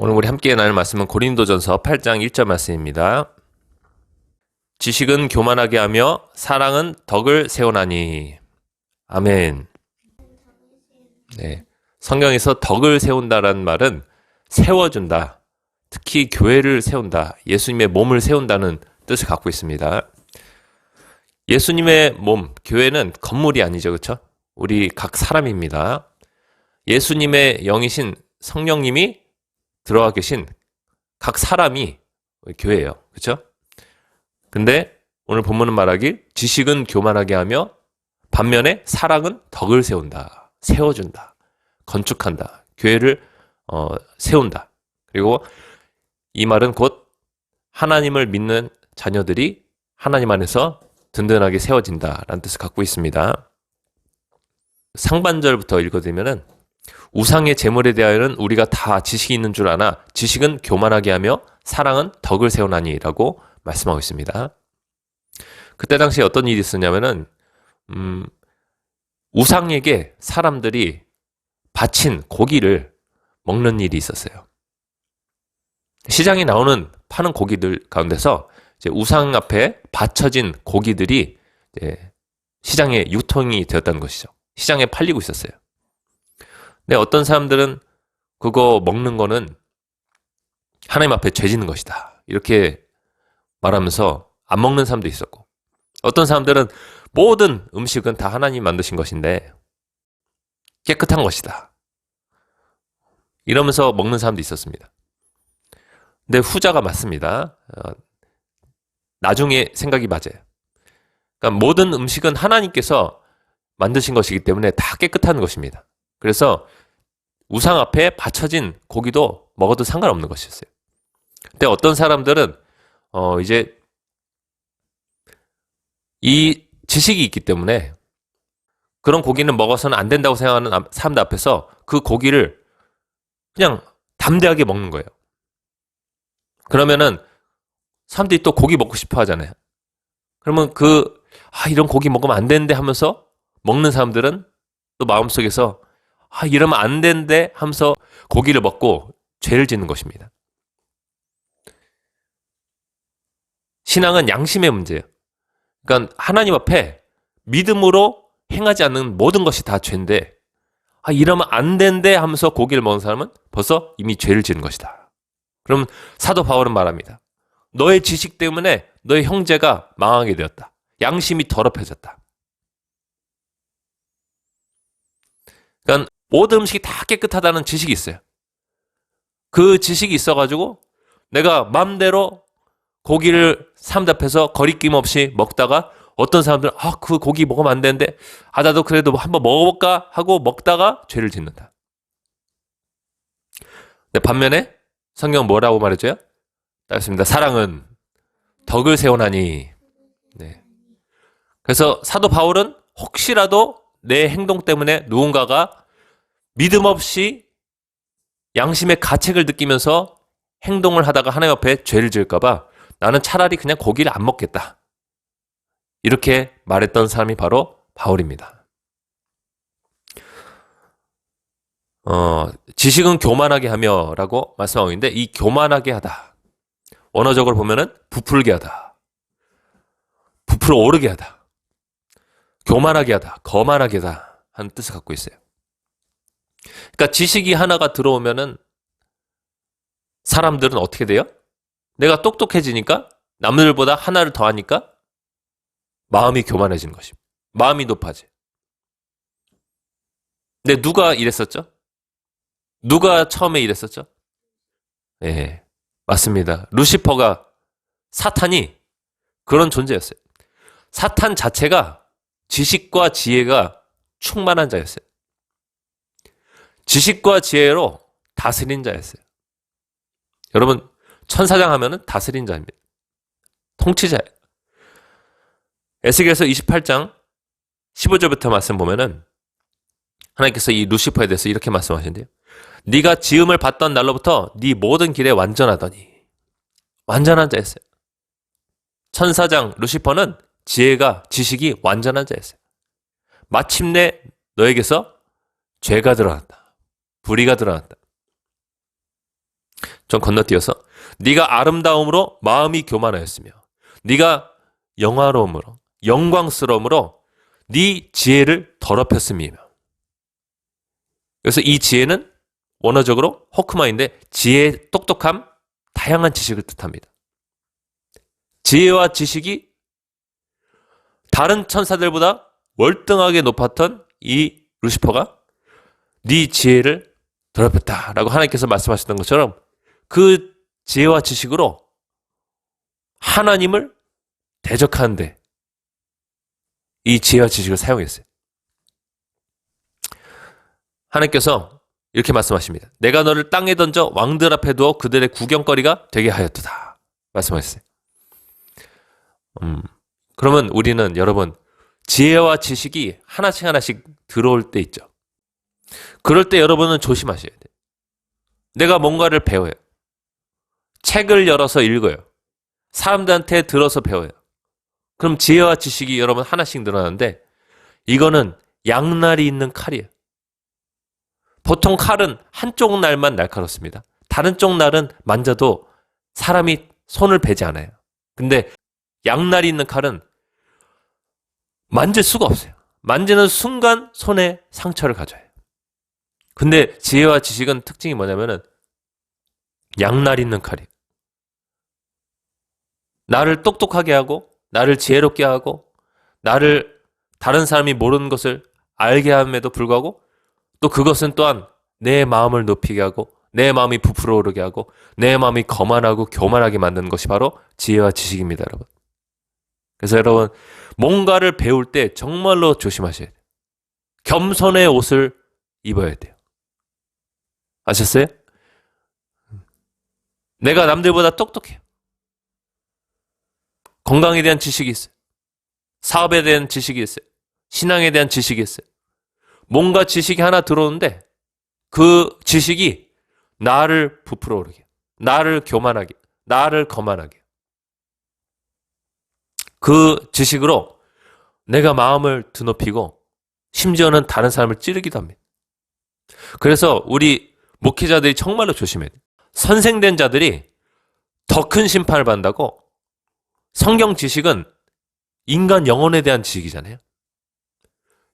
오늘 우리 함께 나눌 말씀은 고린도전서 8장 1절 말씀입니다. 지식은 교만하게 하며 사랑은 덕을 세우나니. 아멘. 네. 성경에서 덕을 세운다라는 말은 세워준다. 특히 교회를 세운다. 예수님의 몸을 세운다는 뜻을 갖고 있습니다. 예수님의 몸, 교회는 건물이 아니죠. 그렇죠? 우리 각 사람입니다. 예수님의 영이신 성령님이 들어와 계신 각 사람이 교회예요. 그렇죠? 근데 오늘 본문은 말하길 지식은 교만하게 하며 반면에 사랑은 덕을 세운다. 세워준다. 건축한다. 교회를 세운다. 그리고 이 말은 곧 하나님을 믿는 자녀들이 하나님 안에서 든든하게 세워진다라는 뜻을 갖고 있습니다. 상반절부터 읽어드리면은 우상의 제물에 대하여는 우리가 다 지식이 있는 줄 아나 지식은 교만하게 하며 사랑은 덕을 세우나니 라고 말씀하고 있습니다. 그때 당시에 어떤 일이 있었냐면은 우상에게 사람들이 바친 고기를 먹는 일이 있었어요. 시장에 나오는 파는 고기들 가운데서 이제 우상 앞에 바쳐진 고기들이 이제 시장에 유통이 되었다는 것이죠. 시장에 팔리고 있었어요. 근데 어떤 사람들은 그거 먹는 거는 하나님 앞에 죄 짓는 것이다. 이렇게 말하면서 안 먹는 사람도 있었고, 어떤 사람들은 모든 음식은 다 하나님 만드신 것인데 깨끗한 것이다. 이러면서 먹는 사람도 있었습니다. 근데 후자가 맞습니다. 나중에 생각이 맞아요. 그러니까 모든 음식은 하나님께서 만드신 것이기 때문에 다 깨끗한 것입니다. 그래서 우상 앞에 바쳐진 고기도 먹어도 상관없는 것이었어요. 근데 어떤 사람들은 이제 이 지식이 있기 때문에 그런 고기는 먹어서는 안 된다고 생각하는 사람들 앞에서 그 고기를 그냥 담대하게 먹는 거예요. 그러면은 사람들이 또 고기 먹고 싶어 하잖아요. 그러면 이런 고기 먹으면 안 되는데 하면서 먹는 사람들은 또 마음속에서 이러면 안 되는데 하면서 고기를 먹고 죄를 짓는 것입니다. 신앙은 양심의 문제예요. 그러니까 하나님 앞에 믿음으로 행하지 않는 모든 것이 다 죄인데 이러면 안 되는데 하면서 고기를 먹는 사람은 벌써 이미 죄를 짓는 것이다. 그럼 사도 바울은 말합니다. 너의 지식 때문에 너의 형제가 망하게 되었다. 양심이 더럽혀졌다. 그러니까 모든 음식이 다 깨끗하다는 지식이 있어요. 그 지식이 있어가지고 내가 마음대로 고기를 사람들 앞에서 거리낌 없이 먹다가 어떤 사람들은 그 고기 먹으면 안 되는데 나도 그래도 한번 먹어볼까 하고 먹다가 죄를 짓는다. 근데 반면에 성경은 뭐라고 말해줘요? 따르겠습니다. 사랑은 덕을 세우나니. 네. 그래서 사도 바울은 혹시라도 내 행동 때문에 누군가가 믿음 없이 양심의 가책을 느끼면서 행동을 하다가 하나님 앞에 죄를 지을까봐 나는 차라리 그냥 고기를 안 먹겠다. 이렇게 말했던 사람이 바로 바울입니다. 지식은 교만하게 하며 라고 말씀하고 있는데 이 교만하게 하다. 원어적으로 보면은 부풀게 하다. 부풀어 오르게 하다. 교만하게 하다. 거만하게 하다. 하는 뜻을 갖고 있어요. 그러니까 지식이 하나가 들어오면은 사람들은 어떻게 돼요? 내가 똑똑해지니까 남들보다 하나를 더 하니까 마음이 교만해지는 것입니다. 마음이 높아져. 근데 누가 이랬었죠? 누가 처음에 이랬었죠? 네, 맞습니다. 루시퍼가 사탄이 그런 존재였어요. 사탄 자체가 지식과 지혜가 충만한 자였어요. 지식과 지혜로 다스린 자였어요. 여러분, 천사장 하면은 다스린 자입니다. 통치자예요. 에스겔서 28장 15절부터 말씀 보면은 하나님께서 이 루시퍼에 대해서 이렇게 말씀하신대요. 네가 지음을 받던 날로부터 네 모든 길에 완전하더니. 완전한 자였어요. 천사장 루시퍼는 지식이 완전한 자였어요. 마침내 너에게서 죄가 드러났다. 불의가 드러났다. 좀 건너뛰어서 네가 아름다움으로 마음이 교만하였으며 네가 영화로움으로 영광스러움으로 네 지혜를 더럽혔음이며. 그래서 이 지혜는 원어적으로 호크마인데 지혜, 똑똑함, 다양한 지식을 뜻합니다. 지혜와 지식이 다른 천사들보다 월등하게 높았던 이 루시퍼가 네 지혜를 더럽혔다라고 하나님께서 말씀하셨던 것처럼 그 지혜와 지식으로 하나님을 대적하는데 이 지혜와 지식을 사용했어요. 하나님께서 이렇게 말씀하십니다. 내가 너를 땅에 던져 왕들 앞에 두어 그들의 구경거리가 되게 하였도다. 말씀하셨어요. 그러면 우리는 여러분 지혜와 지식이 하나씩 하나씩 들어올 때 있죠. 그럴 때 여러분은 조심하셔야 돼요. 내가 뭔가를 배워요. 책을 열어서 읽어요. 사람들한테 들어서 배워요. 그럼 지혜와 지식이 여러분 하나씩 늘어나는데 이거는 양날이 있는 칼이에요. 보통 칼은 한쪽 날만 날카롭습니다. 다른 쪽 날은 만져도 사람이 손을 베지 않아요. 근데 양날이 있는 칼은 만질 수가 없어요. 만지는 순간 손에 상처를 가져요. 근데 지혜와 지식은 특징이 뭐냐면은 양날 있는 칼이에요. 나를 똑똑하게 하고 나를 지혜롭게 하고 나를 다른 사람이 모르는 것을 알게 함에도 불구하고 또 그것은 또한 내 마음을 높이게 하고 내 마음이 부풀어 오르게 하고 내 마음이 거만하고 교만하게 만드는 것이 바로 지혜와 지식입니다, 여러분. 그래서 여러분 뭔가를 배울 때 정말로 조심하셔야 돼요. 겸손의 옷을 입어야 돼요. 아셨어요? 내가 남들보다 똑똑해요. 건강에 대한 지식이 있어요. 사업에 대한 지식이 있어요. 신앙에 대한 지식이 있어요. 뭔가 지식이 하나 들어오는데 그 지식이 나를 부풀어 오르게, 나를 교만하게, 나를 거만하게. 그 지식으로 내가 마음을 드높이고 심지어는 다른 사람을 찌르기도 합니다. 그래서 우리 목회자들이 정말로 조심해야 돼요. 선생된 자들이 더 큰 심판을 받는다고. 성경 지식은 인간 영혼에 대한 지식이잖아요.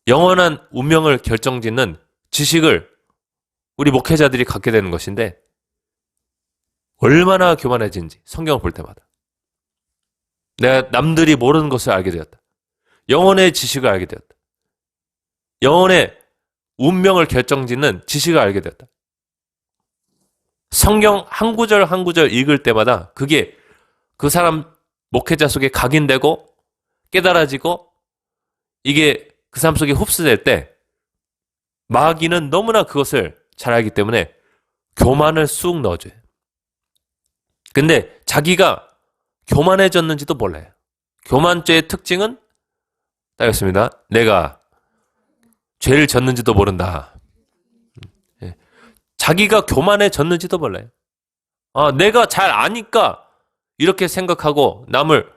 영원한 운명을 결정짓는 지식을 우리 목회자들이 갖게 되는 것인데 얼마나 교만해진지 성경을 볼 때마다 내가 남들이 모르는 것을 알게 되었다. 영혼의 지식을 알게 되었다. 영혼의 운명을 결정짓는 지식을 알게 되었다. 성경 한 구절 한 구절 읽을 때마다 그게 그 사람 목회자 속에 각인되고 깨달아지고 이게 그 사람 속에 흡수될 때 마귀는 너무나 그것을 잘 알기 때문에 교만을 쑥 넣어줘요. 근데 자기가 교만해졌는지도 몰라요. 교만죄의 특징은 따겠습니다. 내가 죄를 졌는지도 모른다. 자기가 교만해졌는지도 몰라요. 내가 잘 아니까 이렇게 생각하고 남을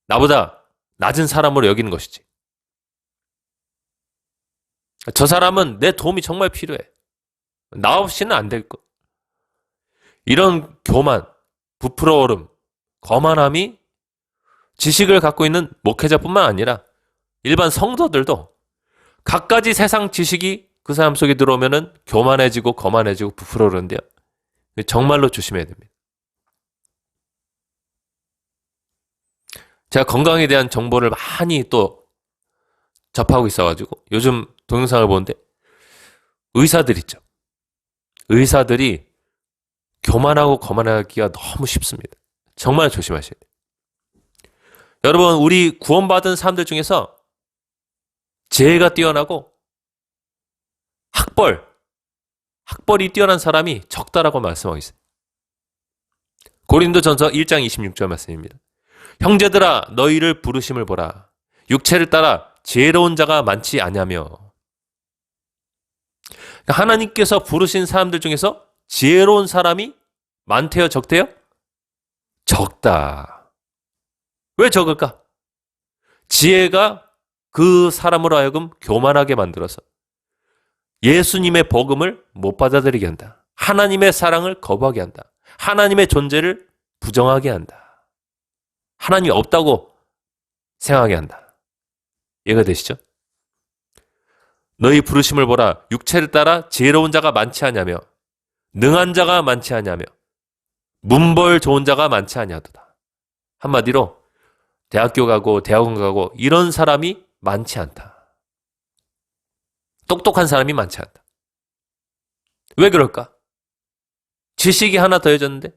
나보다 낮은 사람으로 여기는 것이지. 저 사람은 내 도움이 정말 필요해. 나 없이는 안 될 것. 이런 교만, 부풀어오름, 거만함이 지식을 갖고 있는 목회자뿐만 아니라 일반 성도들도 갖가지 세상 지식이 그 사람 속에 들어오면은 교만해지고 거만해지고 부풀어오르는데요. 정말로 조심해야 됩니다. 제가 건강에 대한 정보를 많이 또 접하고 있어가지고 요즘 동영상을 보는데 의사들 있죠. 의사들이 교만하고 거만하기가 너무 쉽습니다. 정말 조심하셔야 돼요. 여러분, 우리 구원받은 사람들 중에서 지혜가 뛰어나고 학벌이 뛰어난 사람이 적다라고 말씀하고 있어요. 고린도전서 1장 26절 말씀입니다. 형제들아 너희를 부르심을 보라. 육체를 따라 지혜로운 자가 많지 아니하며. 하나님께서 부르신 사람들 중에서 지혜로운 사람이 많대요, 적대요? 적다. 왜 적을까? 지혜가 그 사람으로 하여금 교만하게 만들어서 예수님의 복음을 못 받아들이게 한다. 하나님의 사랑을 거부하게 한다. 하나님의 존재를 부정하게 한다. 하나님이 없다고 생각하게 한다. 이해가 되시죠? 너희 부르심을 보라. 육체를 따라 지혜로운 자가 많지 않냐며 능한 자가 많지 않냐며 문벌 좋은 자가 많지 않냐도다. 한마디로 대학교 가고 대학원 가고 이런 사람이 많지 않다. 똑똑한 사람이 많지 않다. 왜 그럴까? 지식이 하나 더해졌는데,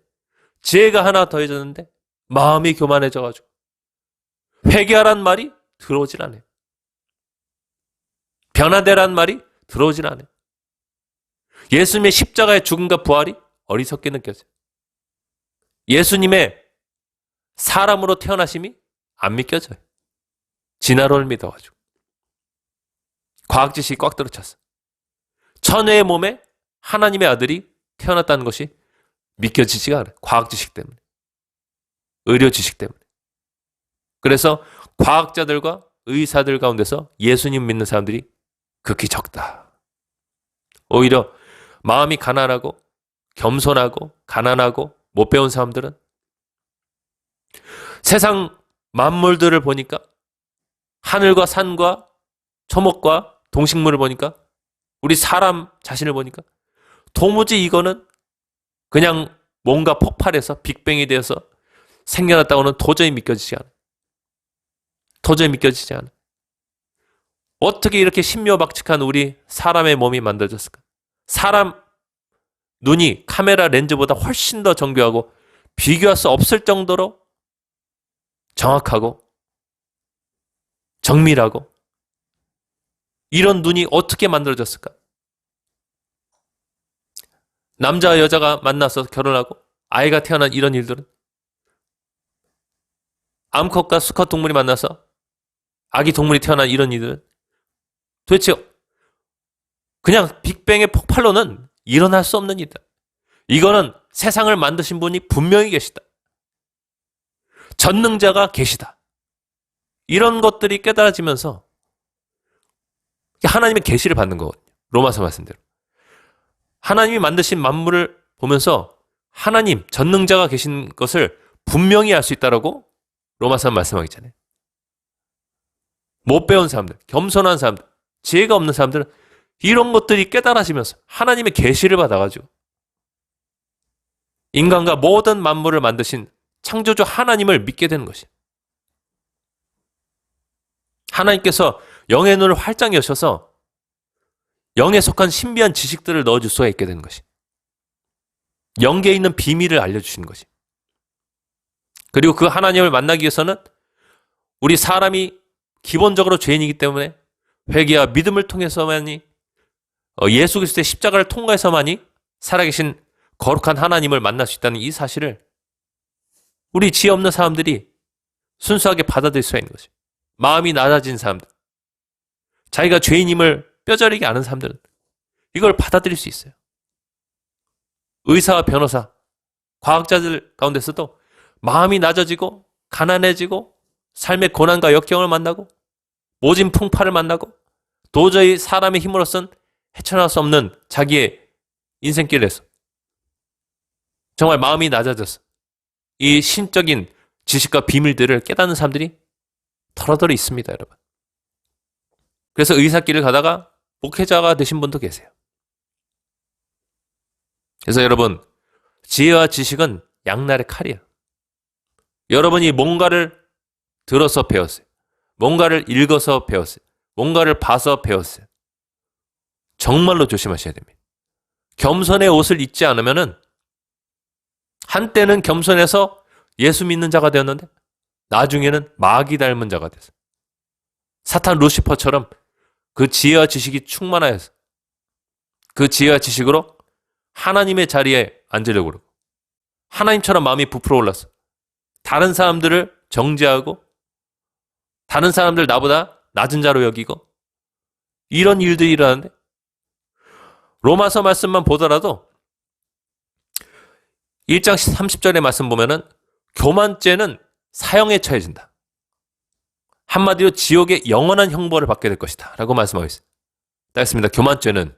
지혜가 하나 더해졌는데 마음이 교만해져가지고 회개하란 말이 들어오질 않아요. 변화되란 말이 들어오질 않아요. 예수님의 십자가의 죽음과 부활이 어리석게 느껴져요. 예수님의 사람으로 태어나심이 안 믿겨져요. 진화론을 믿어가지고. 과학 지식이 꽉 들어찼어. 처녀의 몸에 하나님의 아들이 태어났다는 것이 믿겨지지가 않아요. 과학 지식 때문에. 의료 지식 때문에. 그래서 과학자들과 의사들 가운데서 예수님 믿는 사람들이 극히 적다. 오히려 마음이 가난하고 겸손하고 가난하고 못 배운 사람들은 세상 만물들을 보니까 하늘과 산과 초목과 동식물을 보니까 우리 사람 자신을 보니까 도무지 이거는 그냥 뭔가 폭발해서 빅뱅이 되어서 생겨났다고는 도저히 믿겨지지 않아. 도저히 믿겨지지 않아. 어떻게 이렇게 신묘박측한 우리 사람의 몸이 만들어졌을까? 사람 눈이 카메라 렌즈보다 훨씬 더 정교하고 비교할 수 없을 정도로 정확하고 정밀하고 이런 눈이 어떻게 만들어졌을까? 남자와 여자가 만나서 결혼하고 아이가 태어난 이런 일들은 암컷과 수컷 동물이 만나서 아기 동물이 태어난 이런 일들은 도대체 그냥 빅뱅의 폭발로는 일어날 수 없는 일이다. 이거는 세상을 만드신 분이 분명히 계시다. 전능자가 계시다. 이런 것들이 깨달아지면서 하나님의 계시를 받는 거거든요. 로마서 말씀대로. 하나님이 만드신 만물을 보면서 하나님, 전능자가 계신 것을 분명히 알 수 있다라고 로마서 말씀하기 전에. 못 배운 사람들, 겸손한 사람들, 지혜가 없는 사람들은 이런 것들이 깨달아지면서 하나님의 계시를 받아가지고 인간과 모든 만물을 만드신 창조주 하나님을 믿게 되는 것이. 하나님께서 영의 눈을 활짝 여셔서 영에 속한 신비한 지식들을 넣어줄 수가 있게 되는 것이. 영계에 있는 비밀을 알려주시는 것이. 그리고 그 하나님을 만나기 위해서는 우리 사람이 기본적으로 죄인이기 때문에 회개와 믿음을 통해서만이 예수 그리스도의 십자가를 통과해서만이 살아계신 거룩한 하나님을 만날 수 있다는 이 사실을 우리 지혜 없는 사람들이 순수하게 받아들일 수가 있는 것이죠. 마음이 낮아진 사람들, 자기가 죄인임을 뼈저리게 아는 사람들은 이걸 받아들일 수 있어요. 의사와 변호사, 과학자들 가운데서도 마음이 낮아지고 가난해지고 삶의 고난과 역경을 만나고 모진 풍파를 만나고 도저히 사람의 힘으로선 헤쳐나올 수 없는 자기의 인생길에서 정말 마음이 낮아져서 이 신적인 지식과 비밀들을 깨닫는 사람들이 덜어덜어 있습니다, 여러분. 그래서 의사길을 가다가 목회자가 되신 분도 계세요. 그래서 여러분, 지혜와 지식은 양날의 칼이에요. 여러분이 뭔가를 들어서 배웠어요. 뭔가를 읽어서 배웠어요. 뭔가를 봐서 배웠어요. 정말로 조심하셔야 됩니다. 겸손의 옷을 입지 않으면은 한때는 겸손해서 예수 믿는 자가 되었는데 나중에는 마귀 닮은 자가 됐어요. 사탄 루시퍼처럼 그 지혜와 지식이 충만하여서 그 지혜와 지식으로 하나님의 자리에 앉으려고 그러고 하나님처럼 마음이 부풀어 올랐어. 다른 사람들을 정죄하고 다른 사람들 나보다 낮은 자로 여기고 이런 일들이 일어나는데 로마서 말씀만 보더라도 1장 30절의 말씀 보면은 교만죄는 사형에 처해진다. 한마디로 지옥의 영원한 형벌을 받게 될 것이다 라고 말씀하고 있어요. 따겠습니다. 교만죄는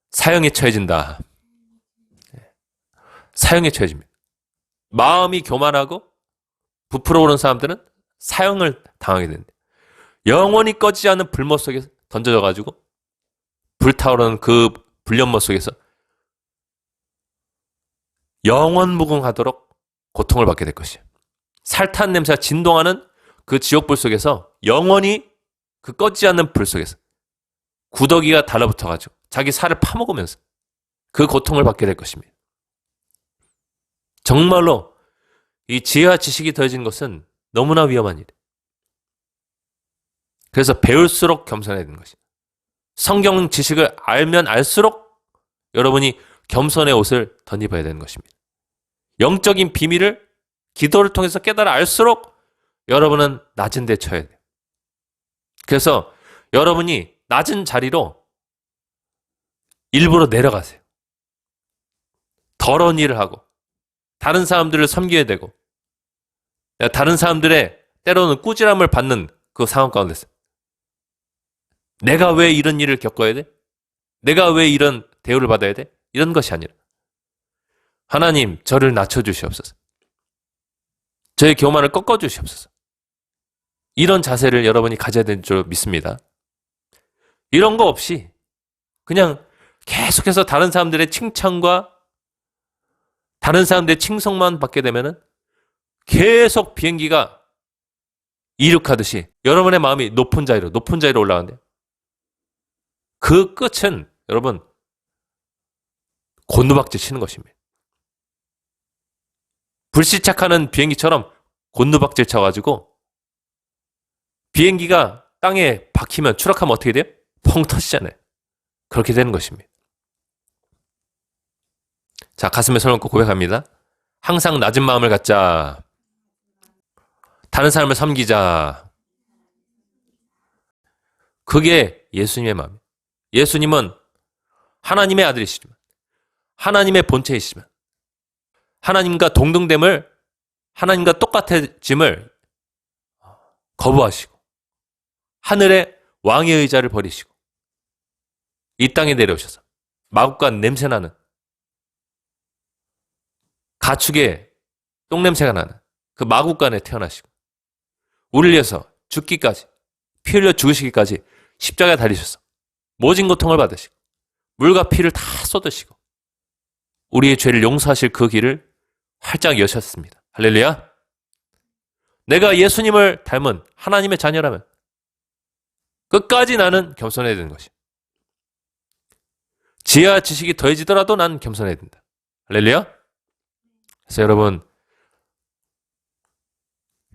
사형에 처해진다. 사형에 처해집니다. 마음이 교만하고 부풀어 오른 사람들은 사형을 당하게 됩니다. 영원히 꺼지지 않는 불못 속에 던져져 가지고 불타오르는 그 불연못 속에서 영원 무궁하도록 고통을 받게 될 것이에요. 살탄 냄새가 진동하는 그 지옥불 속에서 영원히 그 꺼지지 않는 불 속에서 구더기가 달라붙어가지고 자기 살을 파먹으면서 그 고통을 받게 될 것입니다. 정말로 이 지혜와 지식이 더해진 것은 너무나 위험한 일이에요. 그래서 배울수록 겸손해야 되는 것이에요. 성경 지식을 알면 알수록 여러분이 겸손의 옷을 덧입어야 되는 것입니다. 영적인 비밀을 기도를 통해서 깨달아 알수록 여러분은 낮은 데 처해야 돼요. 그래서 여러분이 낮은 자리로 일부러 내려가세요. 더러운 일을 하고 다른 사람들을 섬겨야 되고 다른 사람들의 때로는 꾸지람을 받는 그 상황 가운데서 내가 왜 이런 일을 겪어야 돼? 내가 왜 이런 대우를 받아야 돼? 이런 것이 아니라 하나님 저를 낮춰주시옵소서. 저의 교만을 꺾어주시옵소서. 이런 자세를 여러분이 가져야 되는 줄 믿습니다. 이런 거 없이 그냥 계속해서 다른 사람들의 칭찬과 다른 사람들의 칭송만 받게 되면은 계속 비행기가 이륙하듯이 여러분의 마음이 높은 자리로 올라가는데요. 그 끝은 여러분 곤두박질 치는 것입니다. 불시착하는 비행기처럼 곤두박질 쳐가지고 비행기가 땅에 박히면 추락하면 어떻게 돼요? 펑 터지잖아요. 그렇게 되는 것입니다. 자, 가슴에 손을 얹고 고백합니다. 항상 낮은 마음을 갖자. 다른 사람을 섬기자. 그게 예수님의 마음이에요. 예수님은 하나님의 아들이시지만 하나님의 본체이시지만 하나님과 동등됨을 하나님과 똑같아짐을 거부하시고 하늘의 왕의 의자를 버리시고 이 땅에 내려오셔서 마구간 냄새나는 가축의 똥냄새가 나는 그 마구간에 태어나시고 우리를 위해서 죽기까지 피 흘려 죽으시기까지 십자가에 달리셔서 모진 고통을 받으시고 물과 피를 다 쏟으시고 우리의 죄를 용서하실 그 길을 활짝 여셨습니다. 할렐루야. 내가 예수님을 닮은 하나님의 자녀라면 끝까지 나는 겸손해야 되는 것이. 지혜와 지식이 더해지더라도 난 겸손해야 된다. 할렐루야. 그래서 여러분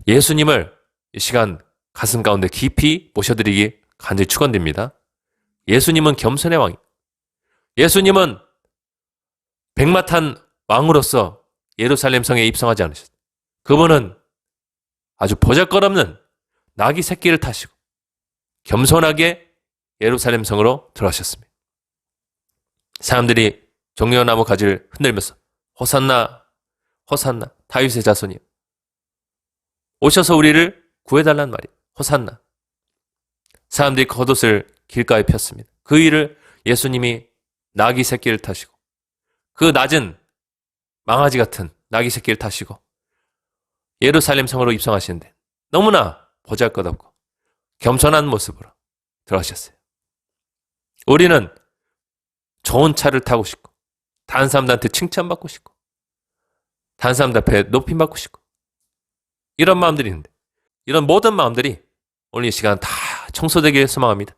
예수님을 이 시간 가슴 가운데 깊이 모셔드리기 간절히 축원드립니다. 예수님은 겸손의 왕이. 예수님은 백마탄 왕으로서 예루살렘 성에 입성하지 않으셨어요. 그분은 아주 보잘것없는 나귀 새끼를 타시고 겸손하게 예루살렘 성으로 들어가셨습니다. 사람들이 종려나무 가지를 흔들면서 호산나 호산나 다윗의 자손이요 오셔서 우리를 구해달란 말이에요. 호산나. 사람들이 겉옷을 길가에 폈습니다. 그 일을 예수님이 나귀 새끼를 타시고 그 낮은 망아지 같은 나귀 새끼를 타시고 예루살렘 성으로 입성하시는데 너무나 보잘것없고 겸손한 모습으로 들어가셨어요. 우리는 좋은 차를 타고 싶고 다른 사람들한테 칭찬받고 싶고 다른 사람들 앞에 높임받고 싶고 이런 마음들이 있는데 이런 모든 마음들이 오늘 이 시간 다 청소되기를 소망합니다.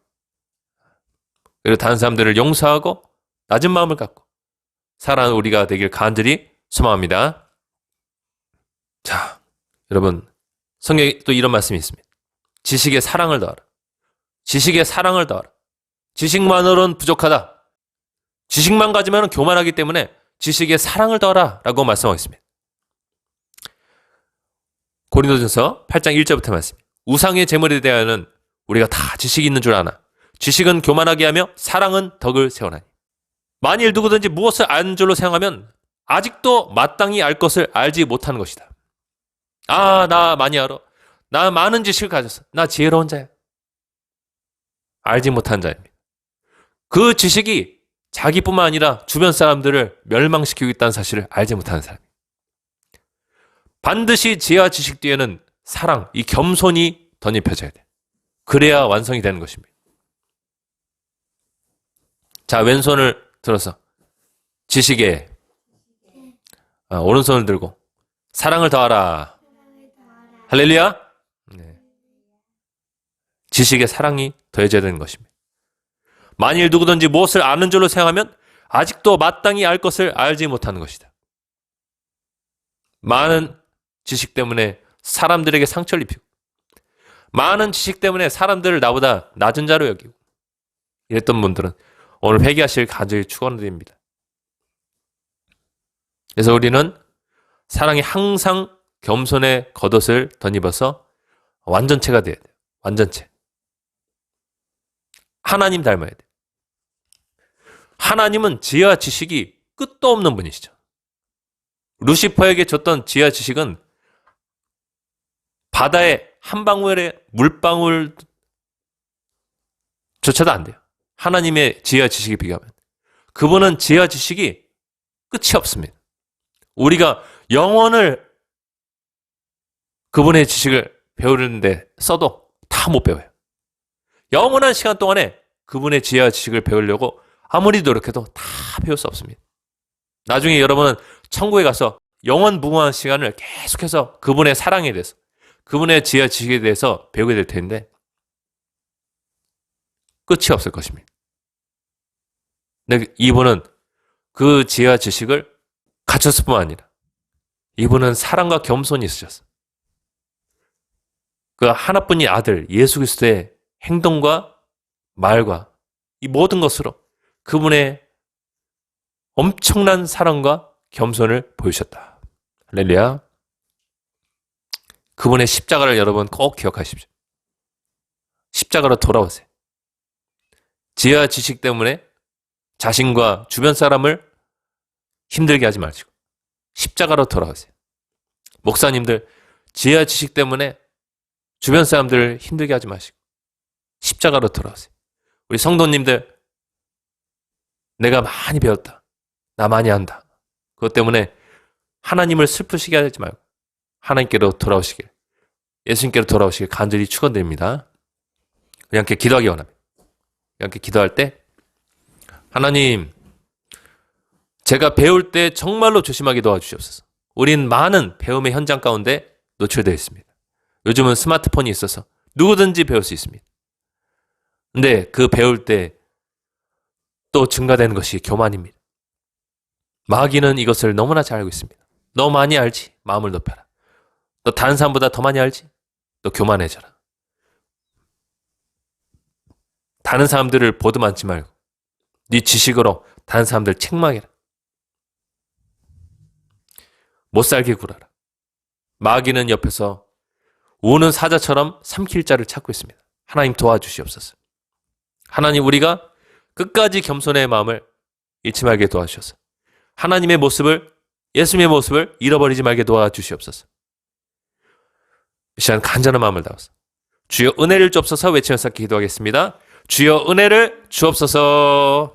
그리고 다른 사람들을 용서하고 낮은 마음을 갖고 살아가는 우리가 되길 간절히 소망합니다. 자, 여러분 성경에 또 이런 말씀이 있습니다. 지식의 사랑을 더하라. 지식의 사랑을 더하라. 지식만으로는 부족하다. 지식만 가지면 교만하기 때문에 지식의 사랑을 더하라 라고 말씀하고 있습니다. 고린도전서 8장 1절부터 말씀. 우상의 제물에 대하여는 우리가 다 지식이 있는 줄 아나. 지식은 교만하게 하며 사랑은 덕을 세우나니. 만일 누구든지 무엇을 아는 줄로 생각하면 아직도 마땅히 알 것을 알지 못하는 것이다. 아, 나 많이 알아. 나 많은 지식을 가졌어. 나 지혜로운 자야. 알지 못한 자입니다. 그 지식이 자기뿐만 아니라 주변 사람들을 멸망시키고 있다는 사실을 알지 못하는 사람. 반드시 지혜와 지식 뒤에는 사랑, 이 겸손이 덧입혀져야 돼. 그래야 완성이 되는 것입니다. 자, 왼손을 들어서 지식에 오른손을 들고 사랑을 더하라. 할렐루야. 네. 지식에 사랑이 더해져야 되는 것입니다. 만일 누구든지 무엇을 아는 줄로 생각하면 아직도 마땅히 알 것을 알지 못하는 것이다. 많은 지식 때문에 사람들에게 상처를 입히고, 많은 지식 때문에 사람들을 나보다 낮은 자로 여기고, 이랬던 분들은 오늘 회개하실 간절히 축원드립니다. 그래서 우리는 사랑이 항상 겸손의 겉옷을 덧입어서 완전체가 돼야 돼요. 완전체. 하나님 닮아야 돼요. 하나님은 지혜와 지식이 끝도 없는 분이시죠. 루시퍼에게 줬던 지혜와 지식은 바다의 한 방울의 물방울조차도 안 돼요. 하나님의 지혜와 지식에 비교하면. 그분은 지혜와 지식이 끝이 없습니다. 우리가 영혼을 그분의 지식을 배우는데 써도 다 못 배워요. 영원한 시간 동안에 그분의 지혜와 지식을 배우려고 아무리 노력해도 다 배울 수 없습니다. 나중에 여러분은 천국에 가서 영원 무궁한 시간을 계속해서 그분의 사랑에 대해서, 그분의 지혜와 지식에 대해서 배우게 될 텐데 끝이 없을 것입니다. 근데 이분은 그 지혜와 지식을 갖췄을 뿐만 아니라 이분은 사랑과 겸손이 있으셨어요. 그 하나뿐인 아들 예수 그리스도의 행동과 말과 이 모든 것으로 그분의 엄청난 사랑과 겸손을 보이셨다. 할렐루야. 그분의 십자가를 여러분 꼭 기억하십시오. 십자가로 돌아오세요. 지혜와 지식 때문에 자신과 주변 사람을 힘들게 하지 마시고 십자가로 돌아오세요. 목사님들, 지혜와 지식 때문에 주변 사람들을 힘들게 하지 마시고 십자가로 돌아오세요. 우리 성도님들, 내가 많이 배웠다. 나 많이 안다. 그것 때문에 하나님을 슬프시게 하지 말고 하나님께로 돌아오시길, 예수님께로 돌아오시길 간절히 축원드립니다. 우리 함께 기도하기 원합니다. 우리 함께 기도할 때 하나님, 제가 배울 때 정말로 조심하게 도와주시옵소서. 우린 많은 배움의 현장 가운데 노출되어 있습니다. 요즘은 스마트폰이 있어서 누구든지 배울 수 있습니다. 근데 그 배울 때 또 증가되는 것이 교만입니다. 마귀는 이것을 너무나 잘 알고 있습니다. 너 많이 알지? 마음을 높여라. 너 다른 사람보다 더 많이 알지? 너 교만해져라. 다른 사람들을 보도 많지 말고 네 지식으로 다른 사람들 책망해라. 못살게 굴어라. 마귀는 옆에서 우는 사자처럼 삼킬 자를 찾고 있습니다. 하나님 도와주시옵소서. 하나님, 우리가 끝까지 겸손의 마음을 잃지 말게 도와주셔서 하나님의 모습을, 예수님의 모습을 잃어버리지 말게 도와주시옵소서. 이 시간 간절한 마음을 다해서 주여 은혜를 주옵소서 외치면서 기도하겠습니다. 주여 은혜를 주옵소서.